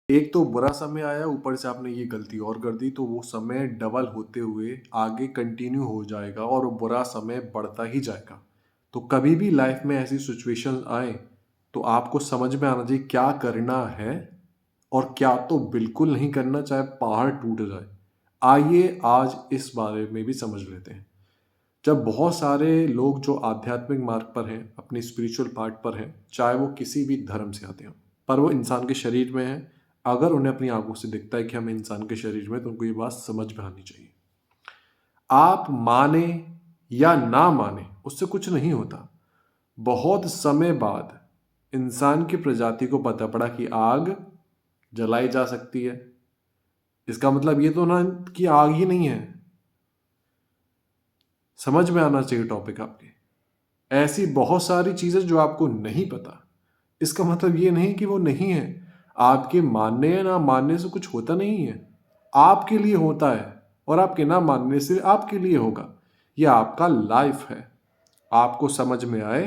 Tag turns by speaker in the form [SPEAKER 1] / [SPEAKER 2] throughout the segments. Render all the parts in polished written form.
[SPEAKER 1] एक तो बुरा समय आया, ऊपर से आपने ये गलती और कर दी, तो वो समय डबल होते हुए आगे कंटिन्यू हो जाएगा और वो बुरा समय बढ़ता ही जाएगा। तो कभी भी लाइफ में ऐसी सिचुएशन आए, तो आपको समझ में आना चाहिए क्या करना है और क्या तो बिल्कुल नहीं करना, चाहे पहाड़ टूट जाए। आइए आज इस बारे में भी समझ लेते हैं। जब बहुत सारे लोग जो आध्यात्मिक मार्ग पर हैं, अपनी स्पिरिचुअल पार्ट पर हैं, चाहे वो किसी भी धर्म से आते हों, पर वो इंसान के शरीर में है, अगर उन्हें अपनी आंखों से दिखता है कि हम इंसान के शरीर में, तो उनको ये बात समझ में आनी चाहिए। आप माने या ना माने, उससे कुछ नहीं होता। बहुत समय बाद इंसान की प्रजाति को पता पड़ा कि आग जलाई जा सकती है। इसका मतलब ये तो ना कि आग ही नहीं है। समझ में आना चाहिए टॉपिक आपके। ऐसी बहुत सारी चीजें जो आपको नहीं पता, इसका मतलब ये नहीं कि वो नहीं है। आपके मानने या ना मानने से कुछ होता नहीं है। आपके लिए होता है और आपके ना मानने से आपके लिए होगा। यह आपका लाइफ है। आपको समझ में आए,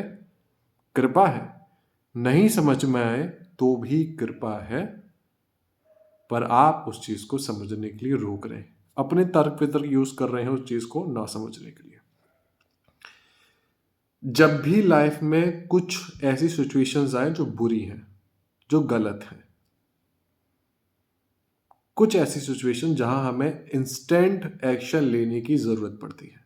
[SPEAKER 1] कृपा है। नहीं समझ में आए तो भी कृपा है। पर आप उस चीज को समझने के लिए रोक रहे हैं, अपने तर्क वितर्क यूज कर रहे हैं उस चीज को ना समझने के लिए। जब भी लाइफ में कुछ ऐसी सिचुएशंस आए जो बुरी हैं, जो गलत हैं, कुछ ऐसी सिचुएशन जहां हमें इंस्टेंट एक्शन लेने की जरूरत पड़ती है,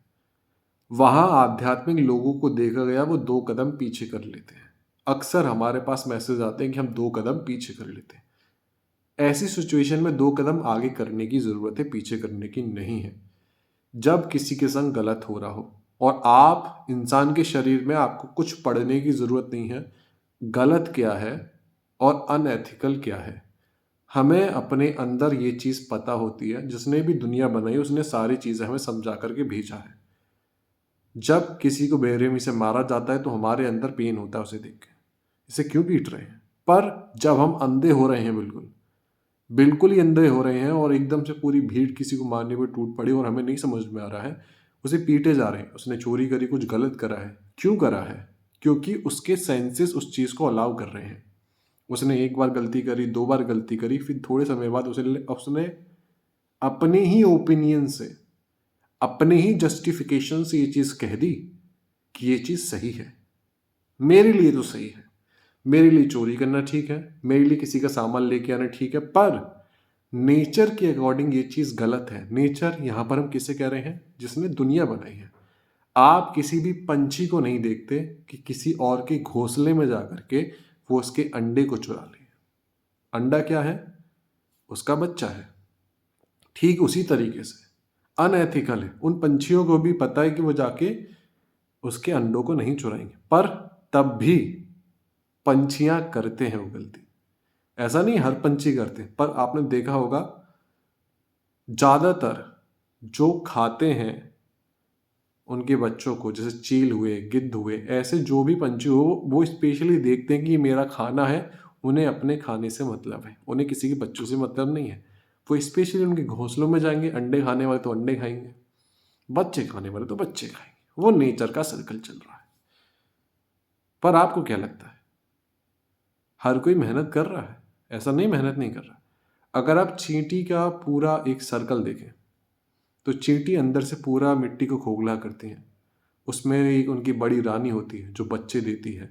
[SPEAKER 1] वहां आध्यात्मिक लोगों को देखा गया वो 2 कदम पीछे कर लेते हैं। अक्सर हमारे पास मैसेज आते हैं कि हम 2 कदम पीछे कर लेते हैं। ऐसी सिचुएशन में 2 कदम आगे करने की जरूरत है, पीछे करने की नहीं है। जब किसी के संग गलत हो रहा हो और आप इंसान के शरीर में, आपको कुछ पढ़ने की जरूरत नहीं है गलत क्या है और अनएथिकल क्या है। हमें अपने अंदर ये चीज पता होती है। जिसने भी दुनिया बनाई उसने सारी चीजें हमें समझा करके भेजा है। जब किसी को बेरहमी से मारा जाता है तो हमारे अंदर पेन होता है उसे देख के, इसे क्यों पीट रहे हैं। पर जब हम अंधे हो रहे हैं, बिल्कुल बिल्कुल ही अंधे हो रहे हैं और एकदम से पूरी भीड़ किसी को मारने पर टूट पड़ी और हमें नहीं समझ में आ रहा है, उसे पीटे जा रहे हैं, उसने चोरी करी, कुछ गलत करा है, क्यों करा है? क्योंकि उसके सेंसेस उस चीज को अलाउ कर रहे हैं। उसने एक बार गलती करी, 2 बार गलती करी, फिर थोड़े समय बाद उसने अपने ही ओपिनियन से, अपने ही जस्टिफिकेशन से ये चीज कह दी कि ये चीज सही है। मेरे लिए तो सही है, मेरे लिए चोरी करना ठीक है, मेरे लिए किसी का सामान लेके आना ठीक है, पर नेचर के अकॉर्डिंग ये चीज गलत है। नेचर यहां पर हम किसे कह रहे हैं? जिसने दुनिया बनाई है। आप किसी भी पंछी को नहीं देखते कि किसी और के घोंसले में जाकर के वो उसके अंडे को चुरा ले। अंडा क्या है? उसका बच्चा है। ठीक उसी तरीके से अनएथिकल है। उन पंछियों को भी पता है कि वो जाके उसके अंडों को नहीं चुराएंगे, पर तब भी पंछियां करते हैं वो गलती। ऐसा नहीं हर पंछी करते, पर आपने देखा होगा ज्यादातर जो खाते हैं उनके बच्चों को, जैसे चील हुए, गिद्ध हुए, ऐसे जो भी पंछी हो, वो स्पेशली देखते हैं कि ये मेरा खाना है। उन्हें अपने खाने से मतलब है, उन्हें किसी के बच्चों से मतलब नहीं है। वो स्पेशली उनके घोंसलों में जाएंगे। अंडे खाने वाले तो अंडे खाएंगे, बच्चे खाने वाले तो बच्चे खाएंगे। वो नेचर का सर्कल चल रहा है। पर आपको क्या लगता है, हर कोई मेहनत कर रहा है? ऐसा नहीं, मेहनत नहीं कर रहा। अगर आप चींटी का पूरा एक सर्कल देखें, तो चींटी अंदर से पूरा मिट्टी को खोखला करती हैं। उसमें एक उनकी बड़ी रानी होती है जो बच्चे देती है।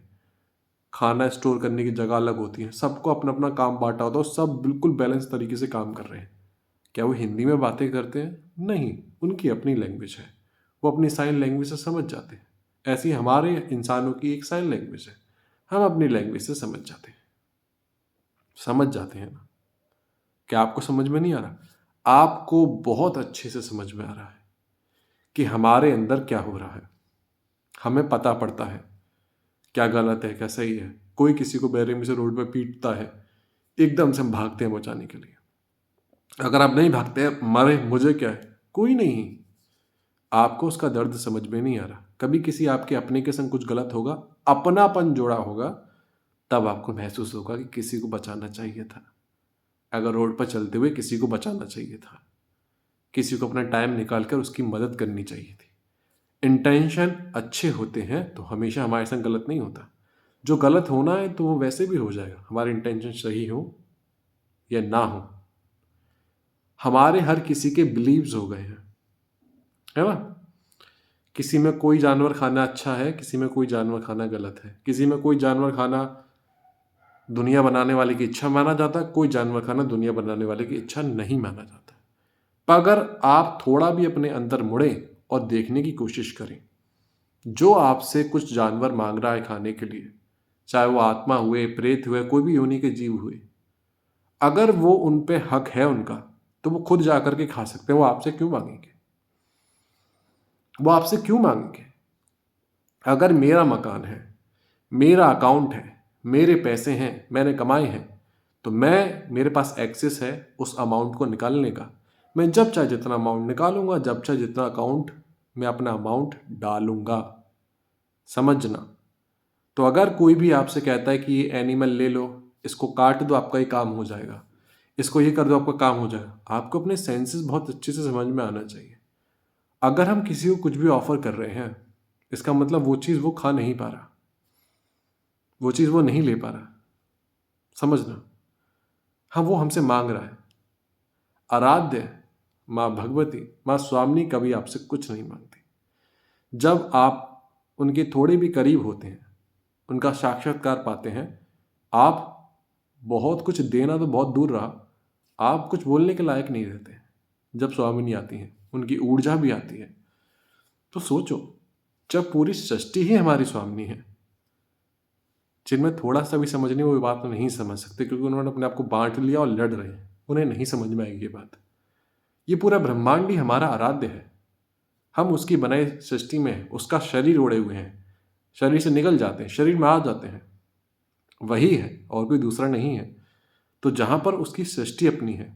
[SPEAKER 1] खाना स्टोर करने की जगह अलग होती है। सबको अपना अपना काम बांटा होता है और सब बिल्कुल बैलेंस तरीके से काम कर रहे हैं। क्या वो हिंदी में बातें करते हैं? नहीं, उनकी अपनी लैंग्वेज है। वो अपनी साइन लैंग्वेज से समझ जाते हैं। ऐसी हमारे इंसानों की एक साइन लैंग्वेज है, हम अपनी लैंग्वेज से समझ जाते हैं। समझ जाते हैं ना? क्या आपको समझ में नहीं आ रहा? आपको बहुत अच्छे से समझ में आ रहा है कि हमारे अंदर क्या हो रहा है। हमें पता पड़ता है क्या गलत है, क्या सही है। कोई किसी को बेरहमी से रोड पे पीटता है, एकदम से हम भागते हैं बचाने के लिए। अगर आप नहीं भागते हैं, मरे मुझे क्या है, कोई नहीं, आपको उसका दर्द समझ में नहीं आ रहा। कभी किसी आपके अपने के संग कुछ गलत होगा, अपनापन जोड़ा होगा, तब आपको महसूस होगा कि किसी को बचाना चाहिए था। अगर रोड पर चलते हुए किसी को बचाना चाहिए था, किसी को अपना टाइम निकाल कर उसकी मदद करनी चाहिए थी। इंटेंशन अच्छे होते हैं तो हमेशा हमारे संग गलत नहीं होता। जो गलत होना है तो वो वैसे भी हो जाएगा, हमारे इंटेंशन सही हो या ना हो, हमारे हर किसी के बिलीव्स हो गए हैं, है ना? किसी में कोई जानवर खाना अच्छा है, किसी में कोई जानवर खाना गलत है, किसी में कोई जानवर खाना दुनिया बनाने वाले की इच्छा माना जाता है, कोई जानवर खाना दुनिया बनाने वाले की इच्छा नहीं माना जाता। पर अगर आप थोड़ा भी अपने अंदर मुड़े और देखने की कोशिश करें, जो आपसे कुछ जानवर मांग रहा है खाने के लिए, चाहे वो आत्मा हुए, प्रेत हुए, कोई भी योनि के जीव हुए, अगर वो उन पे हक है उनका, तो वो खुद जाकर के खा सकते हैं। वो आपसे क्यों मांगेंगे? वो आपसे क्यों मांगेंगे? अगर मेरा मकान है, मेरा अकाउंट है, मेरे पैसे हैं, मैंने कमाए हैं, तो मेरे पास एक्सेस है उस अमाउंट को निकालने का। मैं जब चाहे जितना अमाउंट निकालूंगा, जब चाहे जितना अकाउंट में अपना अमाउंट डालूंगा। समझना। तो अगर कोई भी आपसे कहता है कि ये एनिमल ले लो, इसको काट दो, आपका ये काम हो जाएगा, इसको ये कर दो, आपका काम हो जाएगा, आपको अपने सेंसेस बहुत अच्छे से समझ में आना चाहिए। अगर हम किसी को कुछ भी ऑफर कर रहे हैं, इसका मतलब वो चीज़ वो खा नहीं पा रहा, वो चीज़ वो नहीं ले पा रहा। समझना। हाँ, वो हमसे मांग रहा है। आराध्य माँ भगवती, माँ स्वामिनी कभी आपसे कुछ नहीं मांगती। जब आप उनके थोड़े भी करीब होते हैं, उनका साक्षात्कार पाते हैं, आप बहुत कुछ देना तो बहुत दूर रहा, आप कुछ बोलने के लायक नहीं रहते। जब स्वामिनी आती हैं, उनकी ऊर्जा भी आती है, तो सोचो, जब पूरी सृष्टि ही हमारी स्वामिनी है, जिनमें थोड़ा सा भी समझने वो बात नहीं समझ सकते, क्योंकि उन्होंने अपने आप को बांट लिया और लड़ रहे हैं, उन्हें नहीं समझ में आएगी ये बात। ये पूरा ब्रह्मांड ही हमारा आराध्य है। हम उसकी बनाई सृष्टि में हैं, उसका शरीर ओढ़े हुए हैं, शरीर से निकल जाते हैं, शरीर में आ जाते हैं, वही है और कोई दूसरा नहीं है। तो जहां पर उसकी सृष्टि अपनी है,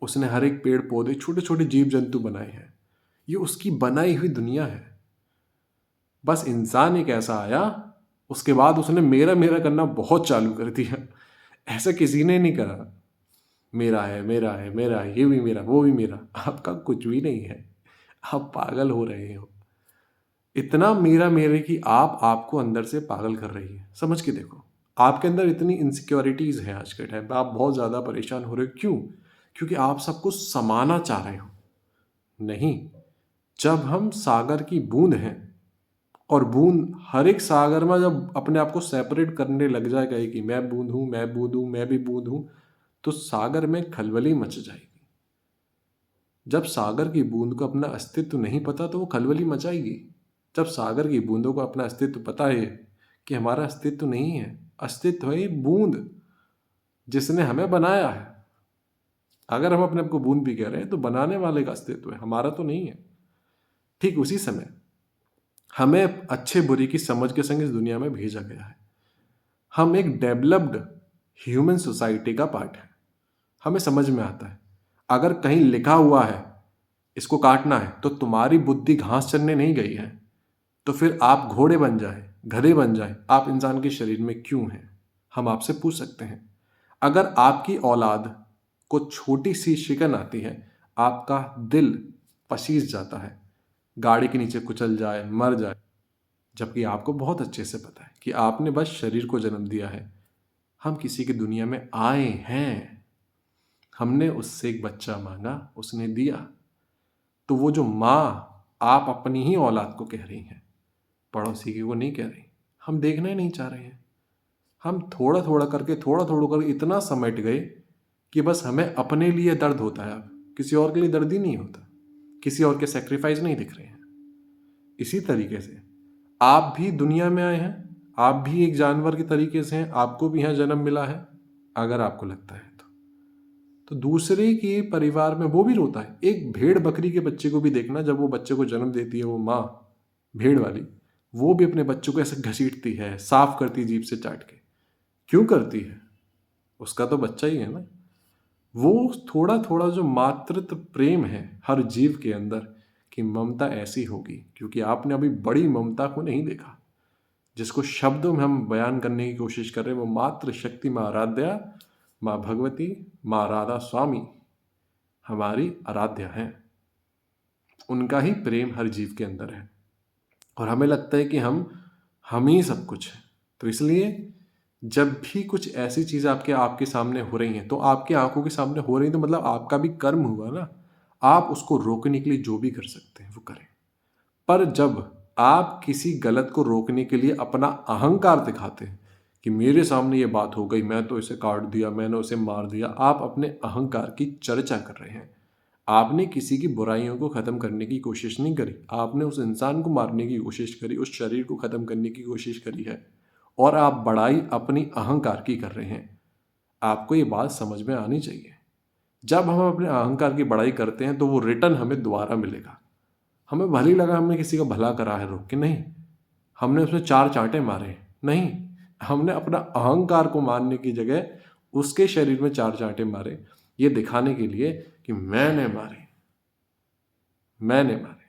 [SPEAKER 1] उसने हर एक पेड़ पौधे, छोटे छोटे जीव जंतु बनाए हैं, ये उसकी बनाई हुई दुनिया है। बस इंसान एक ऐसा आया, उसके बाद उसने मेरा मेरा करना बहुत चालू कर दिया। ऐसा किसी ने नहीं करा, मेरा है, मेरा है, मेरा है, ये भी मेरा, वो भी मेरा। आपका कुछ भी नहीं है, आप पागल हो रहे हो। इतना मेरा मेरे कि आप आपको अंदर से पागल कर रही है। समझ के देखो, आपके अंदर इतनी इनसिक्योरिटीज है आज के टाइम पे, आप बहुत ज़्यादा परेशान हो रहे हो। क्यों? क्योंकि आप सब कुछ समाना चाह रहे हो। नहीं, जब हम सागर की बूंद हैं, और बूंद हर एक सागर में जब अपने आप को सेपरेट करने लग जाएगा कि मैं बूंद हूँ, मैं बूंद हूँ, मैं भी बूंद हूँ, तो सागर में खलबली मच जाएगी। जब सागर की बूंद को अपना अस्तित्व नहीं पता, तो वो खलबली मचाएगी। जब सागर की बूंदों को अपना अस्तित्व पता है कि हमारा अस्तित्व नहीं है, अस्तित्व है ये बूंद जिसने हमें बनाया है। अगर हम अपने आप को बूंद भी कह रहे हैं, तो बनाने वाले का अस्तित्व है, हमारा तो नहीं है। ठीक उसी समय हमें अच्छे बुरे की समझ के संग इस दुनिया में भेजा गया है। हम एक डेवलप्ड ह्यूमन सोसाइटी का पार्ट है। हमें समझ में आता है, अगर कहीं लिखा हुआ है इसको काटना है, तो तुम्हारी बुद्धि घास चरने नहीं गई है, तो फिर आप घोड़े बन जाए, गधे बन जाए, आप इंसान के शरीर में क्यों हैं? हम आपसे पूछ सकते हैं। अगर आपकी औलाद को छोटी सी शिकन आती है, आपका दिल पसीज जाता है, गाड़ी के नीचे कुचल जाए, मर जाए, जबकि आपको बहुत अच्छे से पता है कि आपने बस शरीर को जन्म दिया है। हम किसी की दुनिया में आए हैं, हमने उससे एक बच्चा मांगा, उसने दिया। तो वो जो माँ आप अपनी ही औलाद को कह रही हैं, पड़ोसी की को नहीं कह रही। हम देखना ही नहीं चाह रहे हैं। हम थोड़ा थोड़ा करके इतना समेट गए कि बस हमें अपने लिए दर्द होता है, अब किसी और के लिए दर्द ही नहीं होता, किसी और के सेक्रीफाइस नहीं दिख रहे हैं। इसी तरीके से आप भी दुनिया में आए हैं, आप भी एक जानवर के तरीके से हैं, आपको भी यहाँ जन्म मिला है। अगर आपको लगता है तो दूसरे के परिवार में वो भी रोता है। एक भेड़ बकरी के बच्चे को भी देखना, जब वो बच्चे को जन्म देती है, वो माँ भेड़ वाली, वो भी अपने बच्चों को ऐसे घसीटती है, साफ करती है जीभ से चाट के। क्यों करती है? उसका तो बच्चा ही है ना। वो थोड़ा थोड़ा जो मातृत्व प्रेम है हर जीव के अंदर, कि ममता ऐसी होगी, क्योंकि आपने अभी बड़ी ममता को नहीं देखा, जिसको शब्दों में हम बयान करने की कोशिश कर रहे हैं। वो मातृ शक्ति माँ आराध्या, माँ भगवती, माँ राधा स्वामी हमारी आराध्या है। उनका ही प्रेम हर जीव के अंदर है, और हमें लगता है कि हम ही सब कुछ है। तो इसलिए जब भी कुछ ऐसी चीज़ें आपके आपके सामने हो रही हैं, तो आपकी आँखों के सामने हो रही हैं, तो मतलब आपका भी कर्म हुआ ना। आप उसको रोकने के लिए जो भी कर सकते हैं, वो करें। पर जब आप किसी गलत को रोकने के लिए अपना अहंकार दिखाते हैं कि मेरे सामने ये बात हो गई, मैं तो इसे काट दिया, मैंने उसे मार दिया, आप अपने अहंकार की चर्चा कर रहे हैं। आपने किसी की बुराइयों को ख़त्म करने की कोशिश नहीं करी, आपने उस इंसान को मारने की कोशिश करी, उस शरीर को ख़त्म करने की कोशिश करी है, और आप बड़ाई अपनी अहंकार की कर रहे हैं। आपको ये बात समझ में आनी चाहिए। जब हम अपने अहंकार की बड़ाई करते हैं, तो वो रिटर्न हमें दोबारा मिलेगा। हमें भले ही लगा हमने किसी का भला करा है रोक के, नहीं। हमने उसमें 4 चाँटे मारे, नहीं। हमने अपना अहंकार को मारने की जगह उसके शरीर में 4 चाँटे मारे, ये दिखाने के लिए कि मैंने मारे, मैंने मारे।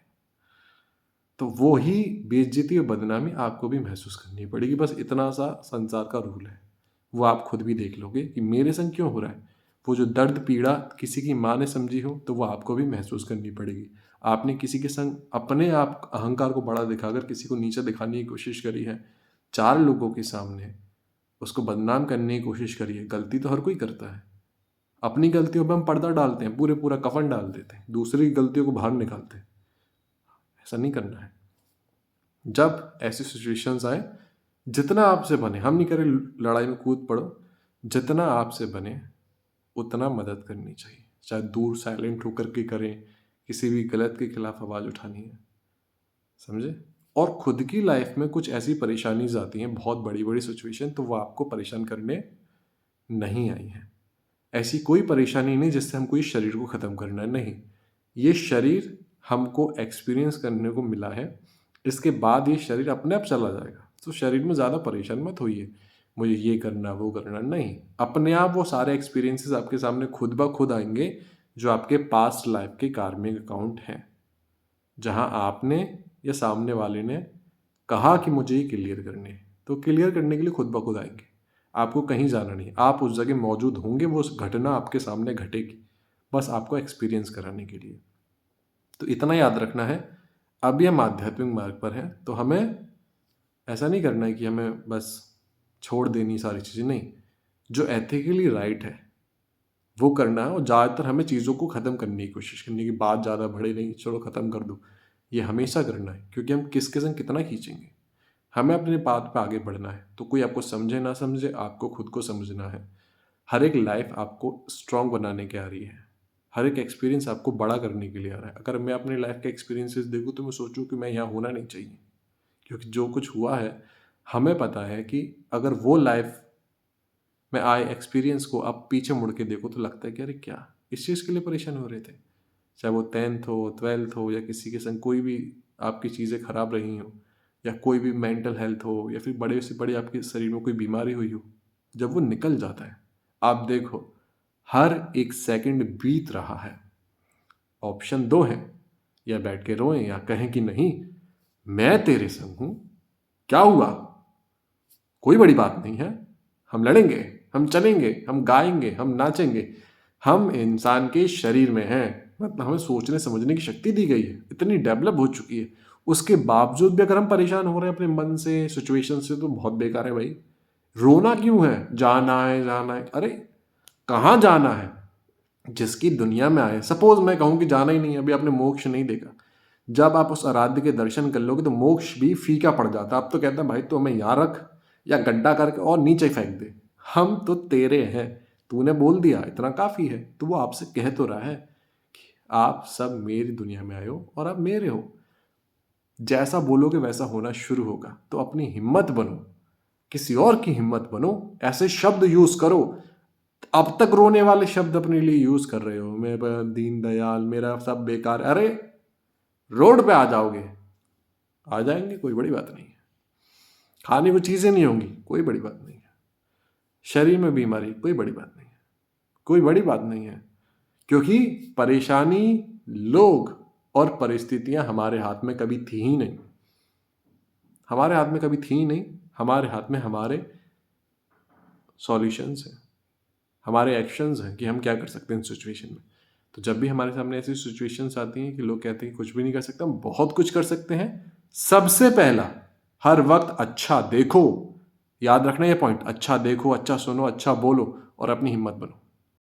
[SPEAKER 1] तो वो ही बेइज्जती और बदनामी आपको भी महसूस करनी पड़ेगी। बस इतना सा संसार का रूल है। वो आप खुद भी देख लोगे कि मेरे संग क्यों हो रहा है। वो जो दर्द पीड़ा किसी की माँ ने समझी हो, तो वो आपको भी महसूस करनी पड़ेगी। आपने किसी के संग अपने आप अहंकार को बड़ा दिखाकर किसी को नीचा दिखाने की कोशिश करी है, 4 लोगों के सामने उसको बदनाम करने की कोशिश करी है। गलती तो हर कोई करता है। अपनी गलतियों पे हम पर्दा डालते हैं, पूरा कफन डाल देते हैं, दूसरी की गलतियों को बाहर निकालते हैं। ऐसा नहीं करना है। जब ऐसी सिचुएशंस आए, जितना आपसे बने, हम नहीं करें लड़ाई में कूद पड़ो, जितना आपसे बने उतना मदद करनी चाहिए। चाहे दूर साइलेंट होकर के करें, किसी भी गलत के खिलाफ आवाज़ उठानी है, समझे। और खुद की लाइफ में कुछ ऐसी परेशानीज आती हैं, बहुत बड़ी बड़ी सिचुएशन, तो वो आपको परेशान करने नहीं आई हैं। ऐसी कोई परेशानी नहीं जिससे हमको इस शरीर को ख़त्म करना है, नहीं। ये शरीर हमको एक्सपीरियंस करने को मिला है, इसके बाद ये शरीर अपने आप चला जाएगा। तो शरीर में ज़्यादा परेशान मत होइए, मुझे ये करना वो करना, नहीं। अपने आप वो सारे एक्सपीरियंसेस आपके सामने खुद ब खुद आएंगे, जो आपके पास्ट लाइफ के कार्मिक अकाउंट हैं, जहाँ आपने या सामने वाले ने कहा कि मुझे ये क्लियर करने हैं, तो क्लियर करने के लिए खुद ब खुद आएंगे। आपको कहीं जाना नहीं, आप उस जगह मौजूद होंगे, वो उस घटना आपके सामने घटेगी, बस आपको एक्सपीरियंस कराने के लिए। तो इतना याद रखना है, अभी हम आध्यात्मिक मार्ग पर हैं, तो हमें ऐसा नहीं करना है कि हमें बस छोड़ देनी सारी चीज़ें, नहीं। जो एथिकली राइट है वो करना है, और ज़्यादातर हमें चीज़ों को ख़त्म करने की कोशिश करनी है कि बात ज़्यादा बढ़े नहीं, चलो ख़त्म कर दो। ये हमेशा करना है, क्योंकि हम किसके संग कितना खींचेंगे। हमें अपने पाथ पे आगे बढ़ना है, तो कोई आपको समझे ना समझे, आपको खुद को समझना है। हर एक लाइफ आपको स्ट्रांग बनाने के आ रही है, हर एक एक्सपीरियंस आपको बड़ा करने के लिए आ रहा है। अगर मैं अपनी लाइफ के एक्सपीरियंसेस देखूँ, तो मैं सोचूं कि मैं यहाँ होना नहीं चाहिए, क्योंकि जो कुछ हुआ है, हमें पता है कि अगर वो लाइफ में आए एक्सपीरियंस को आप पीछे मुड़ के देखो, तो लगता है कि अरे क्या इस चीज़ के लिए परेशान हो रहे थे। चाहे वो 10th हो, 12th हो, या किसी के संग कोई भी आपकी चीज़ें खराब रही हो, या कोई भी मेंटल हेल्थ हो, या फिर बड़े से बड़ी आपके शरीर में कोई बीमारी हुई हो, जब वो निकल जाता है, आप देखो हर एक सेकंड बीत रहा है। ऑप्शन 2 है, या बैठ के रोएं या कहें कि नहीं, मैं तेरे संग हूं, क्या हुआ, कोई बड़ी बात नहीं है, हम लड़ेंगे, हम चलेंगे, हम गाएंगे, हम नाचेंगे। हम इंसान के शरीर में हैं, मतलब हमें सोचने समझने की शक्ति दी गई है, इतनी डेवलप हो चुकी है। उसके बावजूद भी अगर हम परेशान हो रहे हैं अपने मन से, सिचुएशन से, तो बहुत बेकार है भाई। रोना क्यों है, जाना है जाना है, अरे कहाँ जाना है। जिसकी दुनिया में आए, सपोज मैं कहूँ कि जाना ही नहीं है, अभी आपने मोक्ष नहीं देखा, जब आप उस आराध्य के दर्शन कर लोगे, तो मोक्ष भी फीका पड़ जाता। अब तो कहता है भाई तो हमें यहाँ रख, या गड्ढा करके और नीचे फेंक दे, हम तो तेरे हैं, तूने बोल दिया इतना काफ़ी है। तो वो आपसे कह तो रहा है कि आप सब मेरी दुनिया में आए हो और आप मेरे हो, जैसा बोलोगे वैसा होना शुरू होगा। तो अपनी हिम्मत बनो, किसी और की हिम्मत बनो, ऐसे शब्द यूज करो। अब तक रोने वाले शब्द अपने लिए यूज कर रहे हो, मेरा दीन दयाल, मेरा सब बेकार, अरे रोड पे आ जाओगे, आ जाएंगे, कोई बड़ी बात नहीं है। खाने को चीज़ें नहीं होंगी, कोई बड़ी बात नहीं है। शरीर में बीमारी, कोई बड़ी बात नहीं है, कोई बड़ी बात नहीं है। क्योंकि परेशानी, लोग और परिस्थितियां हमारे हाथ में कभी थी ही नहीं, हमारे हाथ में कभी थी ही नहीं। हमारे हाथ में हमारे सॉल्यूशंस हैं, हमारे एक्शंस हैं कि हम क्या कर सकते हैं इन सिचुएशन में। तो जब भी हमारे सामने ऐसी सिचुएशंस आती हैं कि लोग कहते हैं कि कुछ भी नहीं कर सकते, हम बहुत कुछ कर सकते हैं। सबसे पहला, हर वक्त अच्छा देखो, याद रखना ये पॉइंट, अच्छा देखो, अच्छा सुनो, अच्छा बोलो और अपनी हिम्मत बनो।